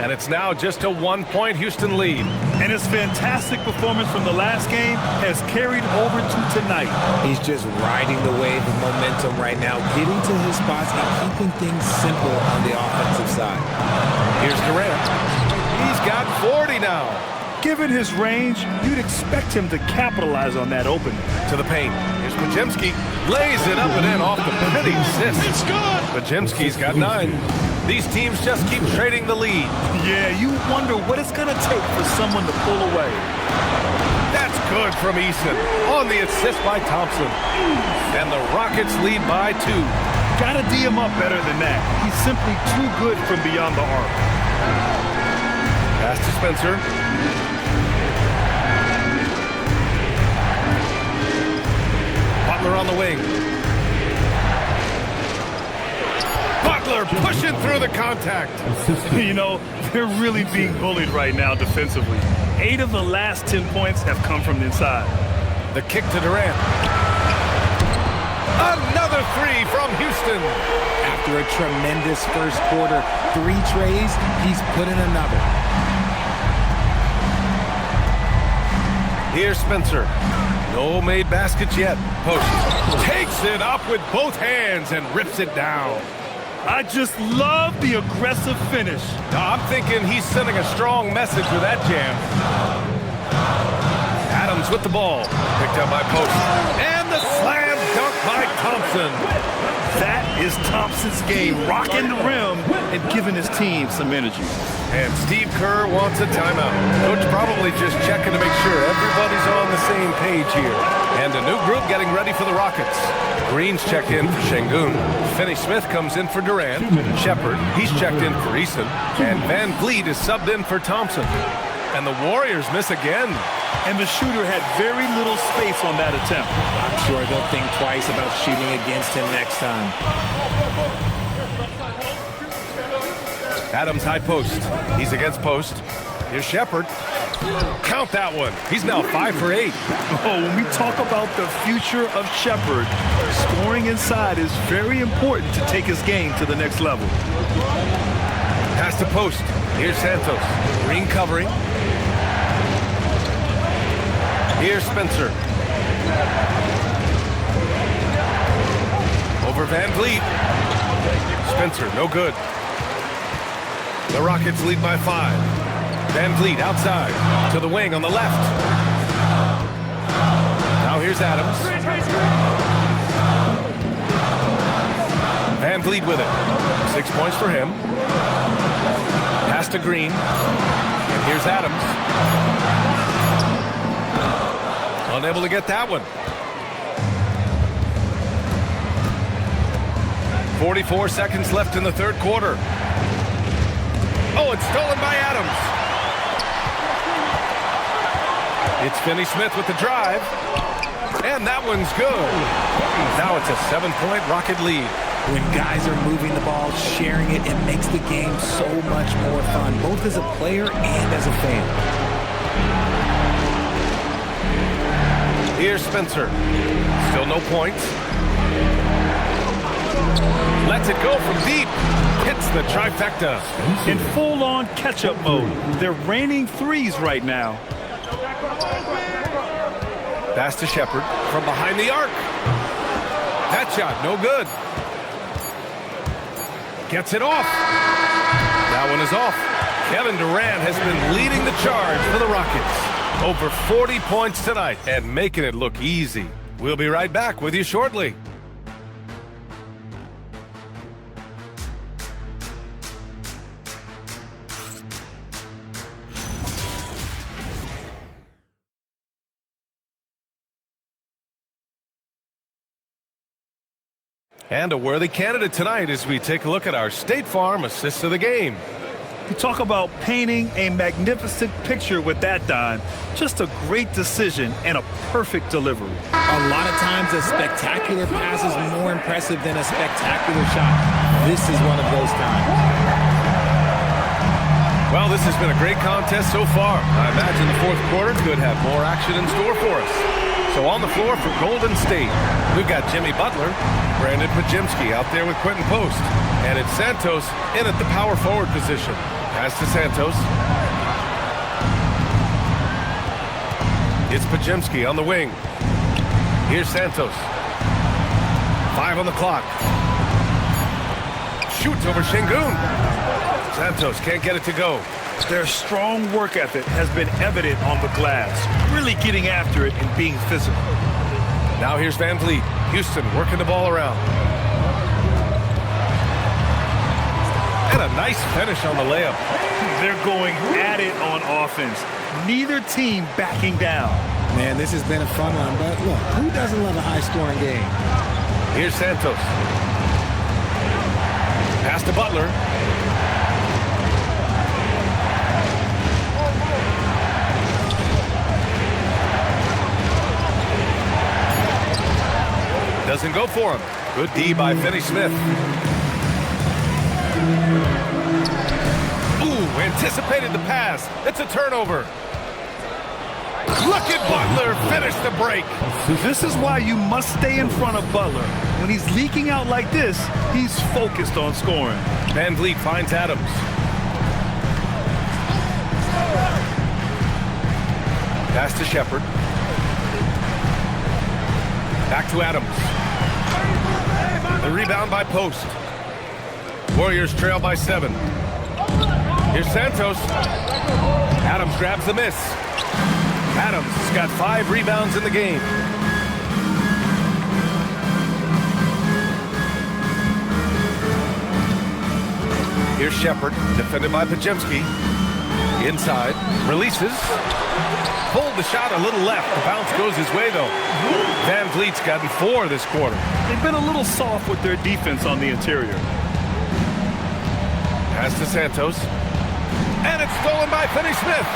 And it's now just a 1-point Houston lead. And his fantastic performance from the last game has carried over to tonight. He's just riding the wave of momentum right now, getting to his spots and keeping things simple on the offensive side. Here's Durant. He's got 40 now. Given his range, you'd expect him to capitalize on that opening. To the paint. Here's Pajemski. Lays it up and in off the pretty assist. It's good. Pajemski's got 9. These teams just keep trading the lead. Yeah, you wonder what it's going to take for someone to pull away. That's good from Eason on the assist by Thompson. And the Rockets lead by 2. Got to D him up better than that. He's simply too good from beyond the arc. Pass to Spencer. Butler on the wing. Butler pushing through the contact. You know, they're really being bullied right now defensively. 8 of the last 10 points have come from the inside. The kick to Durant. Another 3 from Houston. After a tremendous first quarter, 3 trays, he's put in another. Here's Spencer. No made baskets yet. Post takes it up with both hands and rips it down. I just love the aggressive finish. I'm thinking he's sending a strong message with that jam. Adams with the ball. Picked up by Post. And the slam dunk by Thompson. That is Thompson's game, rocking the rim and giving his team some energy. And Steve Kerr wants a timeout. Coach probably just checking to make sure everybody's on the same page here. And a new group getting ready for the Rockets. Green's checked in for Şengün. Finney Smith comes in for Durant. Shepard, he's checked in for Eason. And Van Vliet is subbed in for Thompson. And the Warriors miss again. And the shooter had very little space on that attempt. I'm sure they'll think twice about shooting against him next time. Adams high post. He's against post. Here's Shepard. Count that one. He's now 5 for 8. Oh, when we talk about the future of Shepard, scoring inside is very important to take his game to the next level. Pass to post. Here's Santos. Green covering. Here's Spencer. Over Van Vliet. Spencer, no good. The Rockets lead by 5. Van Vliet outside to the wing on the left. Now here's Adams. Van Vliet with it. 6 points for him. Pass to Green. And here's Adams. Unable to get that one. 44 seconds left in the third quarter. Oh, it's stolen by Adams. It's Finney Smith with the drive. And that one's good. Now it's a 7-point Rocket lead. When guys are moving the ball, sharing it, it makes the game so much more fun, both as a player and as a fan. Here's Spencer. Still no points. Lets it go from deep. Hits the trifecta. In full-on catch-up mode. They're raining threes right now. Pass to Shepard from behind the arc. That shot, no good. Gets it off. That one is off. Kevin Durant has been leading the charge for the Rockets. Over 40 points tonight and making it look easy. We'll be right back with you shortly. And a worthy candidate tonight as we take a look at our State Farm assists of the game. You talk about painting a magnificent picture with that dime. Just a great decision and a perfect delivery. A lot of times a spectacular pass is more impressive than a spectacular shot. This is one of those times. Well, this has been a great contest so far. I imagine the fourth quarter could have more action in store for us. So on the floor for Golden State, we've got Jimmy Butler, Brandon Pajemski out there with Quentin Post, and it's Santos in at the power forward position. Pass to Santos. It's Pajemski on the wing. Here's Santos. 5 on the clock. Shoots over Şengün. Santos can't get it to go. Their strong work ethic has been evident on the glass, really getting after it and being physical. Now here's Van Vliet. Houston working the ball around. And a nice finish on the layup. They're going at it on offense. Neither team backing down. Man, this has been a fun one, but look, who doesn't love a high-scoring game? Here's Santos. Pass to Butler. Doesn't go for him. Good D by Finney Smith. Ooh, anticipated the pass. It's a turnover. Look at Butler finish the break. This is why you must stay in front of Butler. When he's leaking out like this, he's focused on scoring. Van Vliet finds Adams. Pass to Shepard. Back to Adams. The rebound by Post. Warriors trail by 7. Here's Santos. Adams grabs the miss. Adams has got 5 rebounds in the game. Here's Shepard, defended by Pajemski. Inside, releases. Pulled the shot a little left. The bounce goes his way, though. Van Vliet's gotten 4 this quarter. They've been a little soft with their defense on the interior. Pass to Santos. And it's stolen by Finney-Smith.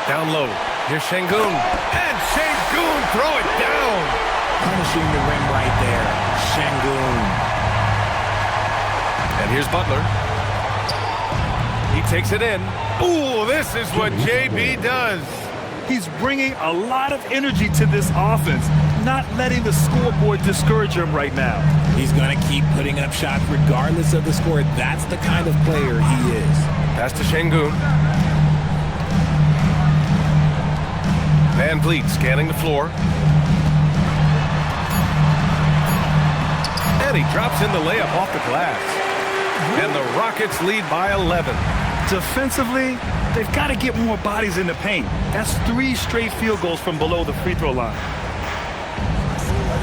Down low. Here's Şengün. And Şengün throw it down. Punishing the rim right there. Şengün. And here's Butler. He takes it in. Ooh, this is what JB does. He's bringing a lot of energy to this offense, not letting the scoreboard discourage him right now. He's going to keep putting up shots regardless of the score. That's the kind of player he is. Pass to Şengün. Van Vliet scanning the floor. And he drops in the layup off the glass. And the Rockets lead by 11. Defensively, they've got to get more bodies in the paint. That's 3 straight field goals from below the free throw line.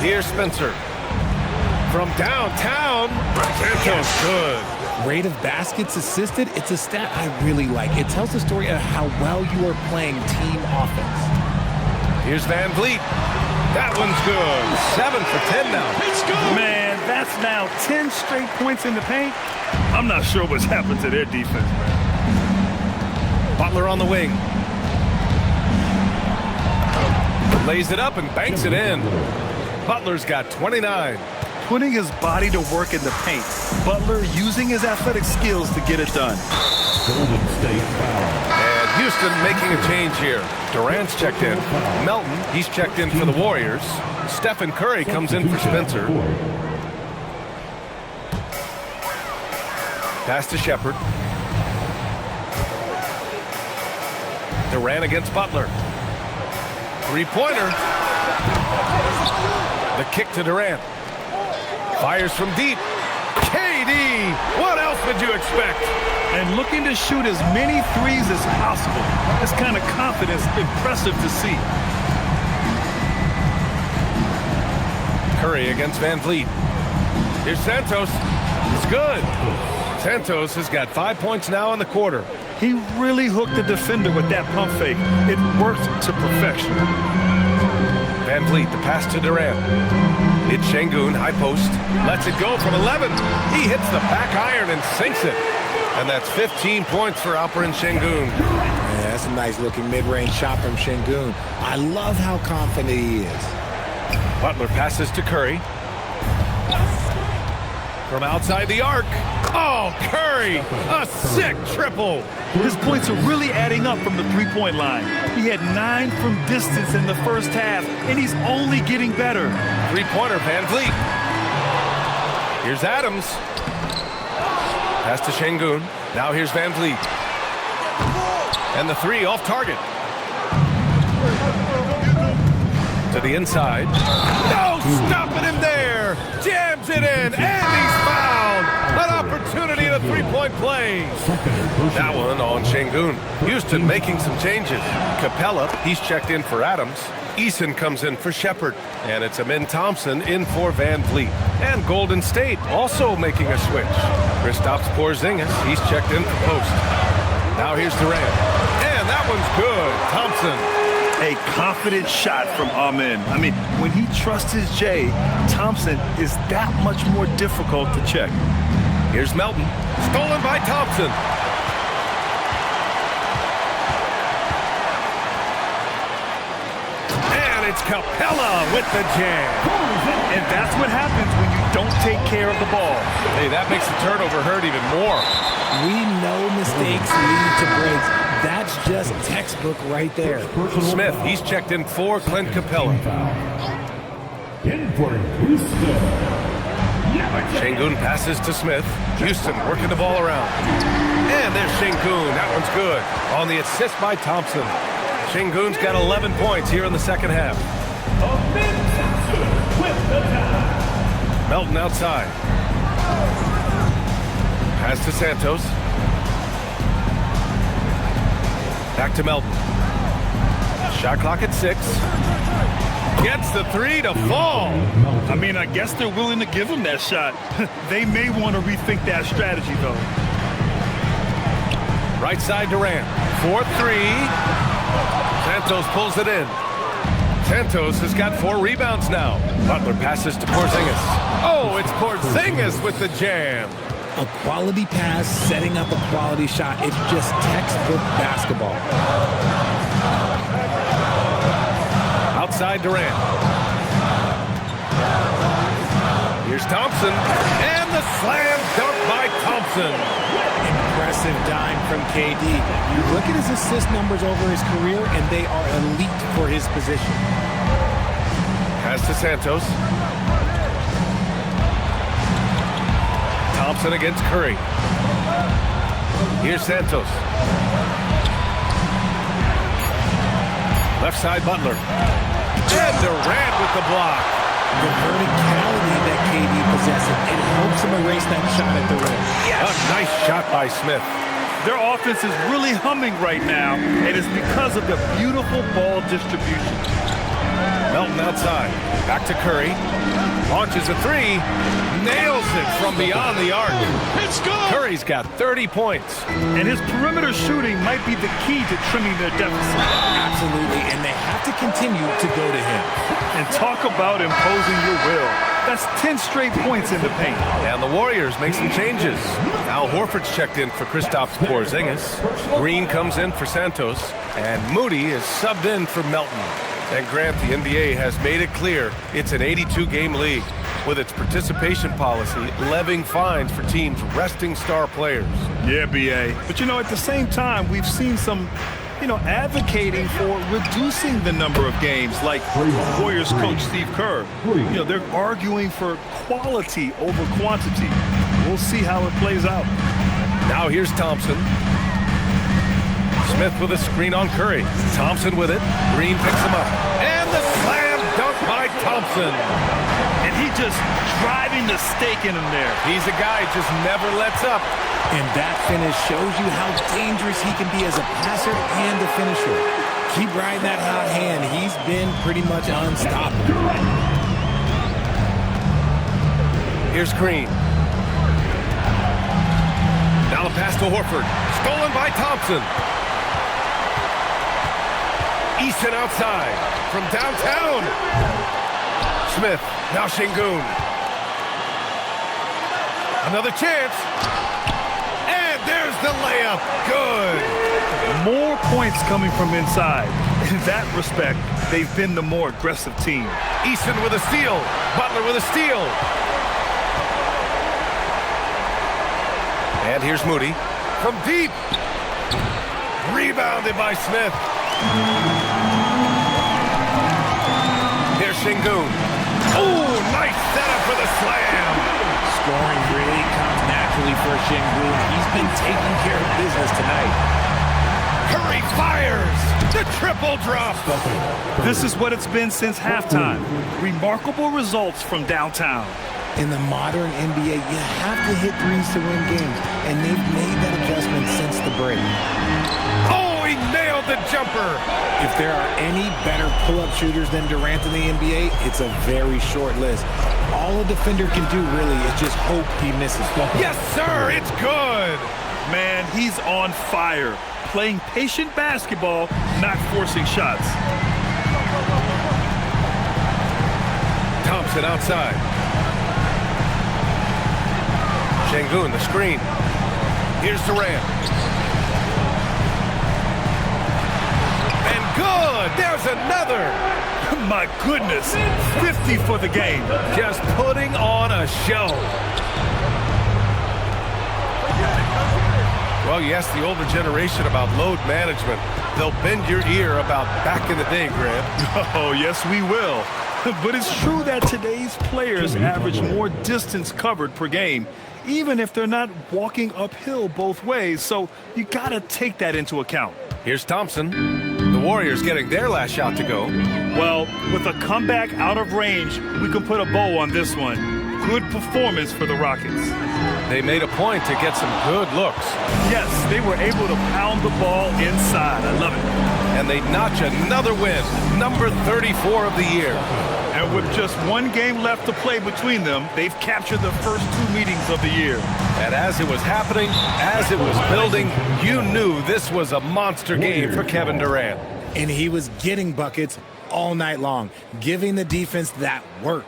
Here's Spencer. From downtown, Santos good. Rate of baskets assisted, it's a stat I really like. It tells the story of how well you are playing team offense. Here's Van Vliet. That one's good. 7 for 10 now. Man, that's now 10 straight points in the paint. I'm not sure what's happened to their defense, man. Butler on the wing. Lays it up and banks it in. Butler's got 29. Putting his body to work in the paint. Butler using his athletic skills to get it done. Golden State foul. And Houston making a change here. Durant's checked in. Melton, he's checked in for the Warriors. Stephen Curry comes in for Spencer. Pass to Shepard. Durant against Butler. Three-pointer. The kick to Durant. Fires from deep. KD! What else would you expect? And looking to shoot as many threes as possible. This kind of confidence, impressive to see. Curry against Van Vliet. Here's Santos. It's good. Santos has got 5 points now in the quarter. He really hooked the defender with that pump fake. It worked to perfection. Van Vliet, the pass to Durant. It's Şengün, high post. Lets it go from 11. He hits the back iron and sinks it. And that's 15 points for Alperen Şengün. Yeah, that's a nice looking mid-range shot from Şengün. I love how confident he is. Butler passes to Curry. From outside the arc. Oh, Curry! A sick triple! His points are really adding up from the three-point line. He had 9 from distance in the first half, and he's only getting better. Three-pointer, Van Vliet. Here's Adams. Pass to Şengün. Now here's Van Vliet. And the 3 off target. To the inside. No, stopping him there. Jams it in, and he's fouled. An opportunity in a three-point play. That one on Şengün. Houston making some changes. Capella, he's checked in for Adams. Eason comes in for Shepard. And it's Amin Thompson in for Van Vliet. And Golden State also making a switch. Kristaps Porzingis, he's checked in for post. Now here's Durant. And that one's good. Thompson. A confident shot from Amin. I mean, when he trusts his J, Thompson is that much more difficult to check. Here's Melton. Stolen by Thompson. And it's Capella with the jam. And that's what happens when you don't take care of the ball. Hey, that makes the turnover hurt even more. We know mistakes lead to breaks. That's just textbook right there. Smith, he's checked in for Clint Capella. In for Houston. Şengün passes to Smith. Houston working the ball around. And there's Şengün. That one's good. On the assist by Thompson. Şengün's got 11 points here in the second half. Melton outside. Pass to Santos. Back to Melton. Shot clock at 6. Gets the three to fall. I mean, I guess they're willing to give him that shot. They may want to rethink that strategy, though. Right side Durant. 4-3. Santos pulls it in. Santos has got 4 rebounds now. Butler passes to Porzingis. Oh, it's Porzingis with the jam. A quality pass, setting up a quality shot. It's just textbook basketball. Outside Durant. Here's Thompson. And the slam dunk by Thompson. Impressive dime from KD. You look at his assist numbers over his career, and they are elite for his position. Pass to Santos. Thompson against Curry. Here's Santos. Left side Butler. And Durant with the block. The verticality that KD possesses, it helps him erase that shot at the rim. Yes. A nice shot by Smith. Their offense is really humming right now, and it's because of the beautiful ball distribution. Melton outside. Back to Curry. Launches a three. Nails it from beyond the arc. It's good. Curry's got 30 points. And his perimeter shooting might be the key to trimming their deficit. Absolutely, and they have to continue to go to him. And talk about imposing your will. That's 10 straight points in the paint. And the Warriors make some changes. Al Horford's checked in for Kristaps Porzingis. Green comes in for Santos. And Moody is subbed in for Melton. And Grant, the NBA has made it clear it's an 82-game league with its participation policy levying fines for teams resting star players. Yeah, B.A. But, at the same time, we've seen some, advocating for reducing the number of games, like Warriors coach Steve Kerr. They're arguing for quality over quantity. We'll see how it plays out. Now here's Thompson. Smith with a screen on Curry. Thompson with it. Green picks him up. And the slam dunk by Thompson. And he just driving the stake in him there. He's a guy who just never lets up. And that finish shows you how dangerous he can be as a passer and a finisher. Keep riding that hot hand. He's been pretty much unstoppable. Here's Green. Now the pass to Horford. Stolen by Thompson. Easton outside from downtown. Smith, now Şengün. Another chance. And there's the layup. Good. More points coming from inside. In that respect, they've been the more aggressive team. Easton with a steal. Butler with a steal. And here's Moody from deep. Rebounded by Smith. Here's Şengün. Oh, nice setup for the slam. Scoring really comes naturally for Şengün. He's been taking care of business tonight. Curry fires. The triple drop. This is what it's been since halftime. Remarkable results from downtown. In the modern NBA, you have to hit threes to win games, and they've made that adjustment since the break. Oh, he nailed the jumper. If there are any better pull-up shooters than Durant in the NBA, it's a very short list. All a defender can do, really, is just hope he misses. Yes, sir, it's good. Man, he's on fire. Playing patient basketball, not forcing shots. Thompson outside. Şengün, the screen. Here's Durant. And good! There's another! My goodness, 50 for the game. Just putting on a show. Well, you ask the older generation about load management. They'll bend your ear about back in the day, Grant. Oh, yes, we will. But it's true that today's players average more distance covered per game, even if they're not walking uphill both ways, so you gotta take that into account. Here's Thompson. The Warriors getting their last shot to go. Well, with a comeback out of range, we can put a bow on this one. Good performance for the Rockets. They made a point to get some good looks. Yes, they were able to pound the ball inside. I love it. and they notch another win, number 34 of the year. And with just one game left to play between them, they've captured the first 2 meetings of the year. And as it was happening, as it was building, you knew this was a monster game for Kevin Durant. And he was getting buckets all night long, giving the defense that work.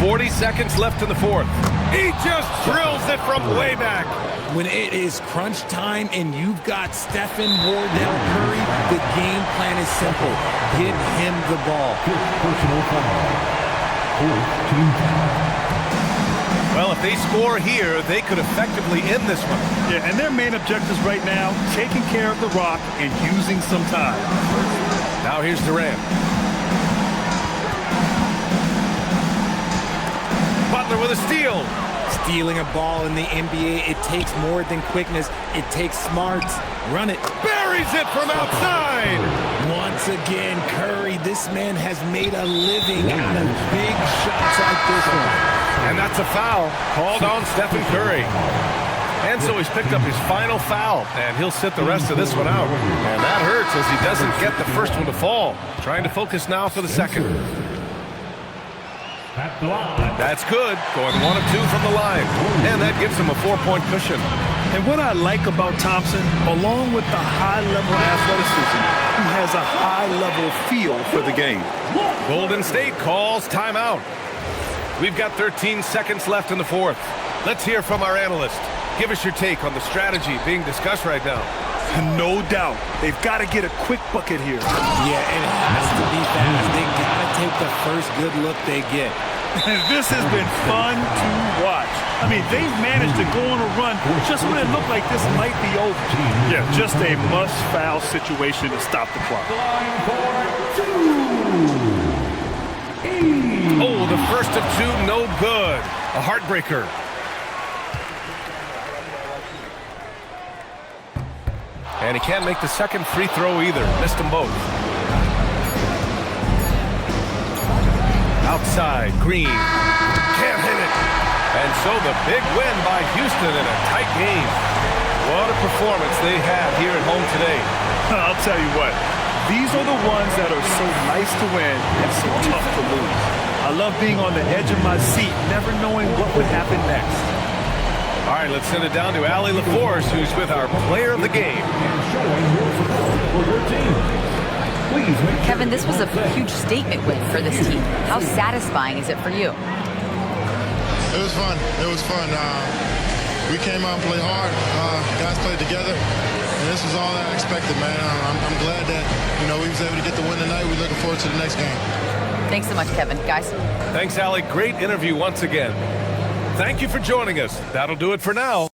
40 seconds left in the fourth. He just drills it from way back. When it is crunch time and you've got Stephen Wardell Curry, the game plan is simple. Give him the ball. Personal foul. Fourth team foul. Well, if they score here, they could effectively end this one. Yeah, and their main objectives right now, taking care of the rock and using some time. Now here's Durant. Butler with a steal. Stealing a ball in the NBA, it takes more than quickness. It takes smarts. Run it. Buries it from outside. Once again, Curry, this man has made a living out of big shots like this one. And that's a foul called on Stephen Curry. And so he's picked up his final foul, and he'll sit the rest of this one out. And that hurts as he doesn't get the first one to fall. Trying to focus now for the second. At the line. That's good. Going 1 of 2 from the line. And that gives him a 4-point cushion. And what I like about Thompson, along with the high-level athleticism, he has a high-level feel for the game. Golden State calls timeout. We've got 13 seconds left in the fourth. Let's hear from our analyst. Give us your take on the strategy being discussed right now. No doubt. They've got to get a quick bucket here. Yeah, and it has to be fast. They got to take the first good look they get. This has been fun to watch. I mean, they've managed to go on a run just when it looked like this might be over. Yeah, just a must-foul situation to stop the clock. Oh, the first of 2, no good. A heartbreaker. And he can't make the second free throw either. Missed them both. Outside, Green. Can't hit it. And so the big win by Houston in a tight game. What a performance they had here at home today. I'll tell you what. These are the ones that are so nice to win and so tough to lose. I love being on the edge of my seat, never knowing what would happen next. All right, let's send it down to Allie LaForce, who's with our player of the game. Kevin, this was a huge statement win for this team. How satisfying is it for you? It was fun. It was fun. We came out and played hard. Guys played together. And this was all that I expected, man. I'm glad that, we was able to get the win tonight. We're looking forward to the next game. Thanks so much, Kevin. Guys? Thanks, Allie. Great interview once again. Thank you for joining us. That'll do it for now.